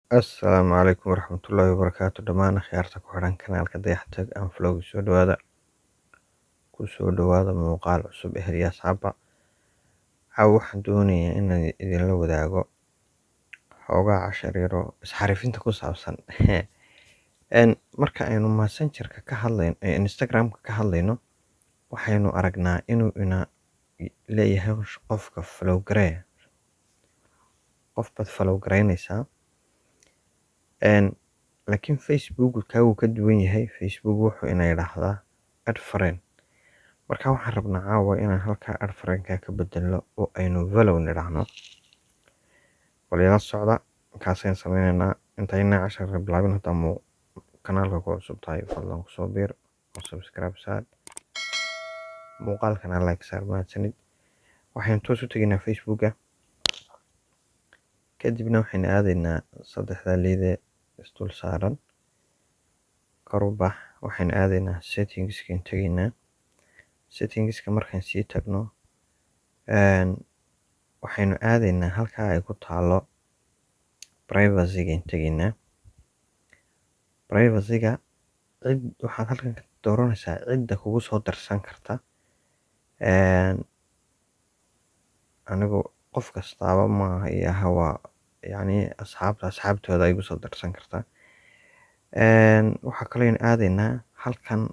Assalaamu calaykum waraxmatullaahi wabarakaatu dhammaan akhyaarta ku xidhan kanaalka Dayax-tag and Vlog soo dhawaada muuqaal cusub ehel asxaabba. Waxaan doonayaa inaan idinla wadaago xoogaa cashar yaro isxarifinta ku saabsan marka aynu Messenger-ka ka hadlayno ee Instagram-ka ka hadlayno waxaynu aragnaa inuu leeyahay qofka follow gareeya qof baad follow gareynaysaa laakiin Facebook wuu ka duwan yahay. Facebook wuxuu yiraahdaa add friend. Marka waxaan rabnaa caawa inaan halkaa add friend-ka ka bedelno oo aynu follow nidhaahno. Bal ila socda markaasaan sameynaynaa intaynaa casharka bilaabin. Haddii kanaalka ku cusub tahay fadlan ku soo biir oo subscribe saar, muuqaalkana like saar. Mahadsanid. Waxaynu toos u tegaynaa Facebook-ga, kadibna waxaynu aadaynaa saddexda liide isdul saaran kor u bax. Waxaynu aadaynaa settings-ka tegaynaa. Settings-ka markaan sii tagno waxaynu aadaynaa halkaa ay ku taalo privacy-ga tegaynaa. Privacy-ga waxaad halkan ka dooranaysaa cidda kugu soo darsan karta. Anigu qof kastaaba maaha iyaha waa asxaabtooda ay igu soo darsan kartaa. Waxaa kaloo aynu aadaynaa halkan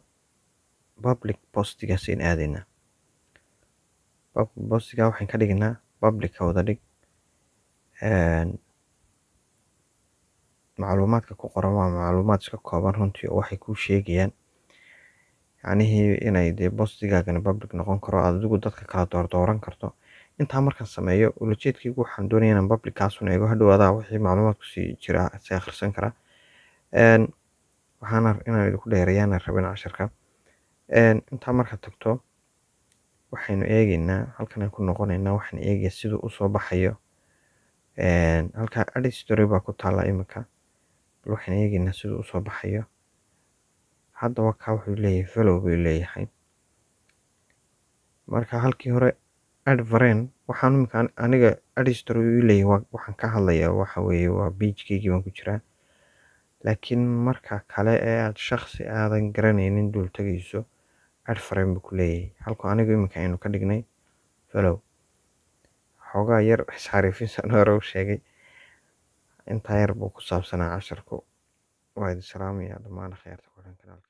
public post-ga siin aadaynaa. Public post-ga waxaan ka dhignaa public ka wada dhig. Macluumaadka ku qoran waa macluumaad iska kooban runtii oo waxay kuu sheegayaan inay post-gaagani public noqon karo, adigu dadka kala dooran karto. Intaa markaan sameeyo ulajeedkaygu waxaan doonayaa inaan public kaasun eego, hadhow wixii macluumaad ku sii jira si akhrisan kara. Waxaan inaan idinku dheereeyaan rabin casharka. Intaa markaad tagto waxaynu eegaynaa halkan aan ku noqonaynaa. Waxaan eegayaa siduu u soo baxayo. Halkaa add story baa ku taala imika. Waxaan eegaynaa siduu u soo baxayo. Hadda wakaa wuxuu leeyahay follow buu leeyahay. Marka halkii hore add friend waxaan imika aniga add story uu leeyahay waxaan ka hadlayaa waxa weeye waa page-kaygii baan ku jiraa. Laakiin marka kale ee aad shakhsi aadan garanaynin dul tagayso add friend buu ku leeyahay. Halka anigu imika aynu ka dhignay follow. Xoogaa yar isxarifin san hore u sheegay. Intaa yar buu ku saabsanaa casharku. Waa idin salaamayaa dhammaan akhyaarta ku xidhan kanaalka.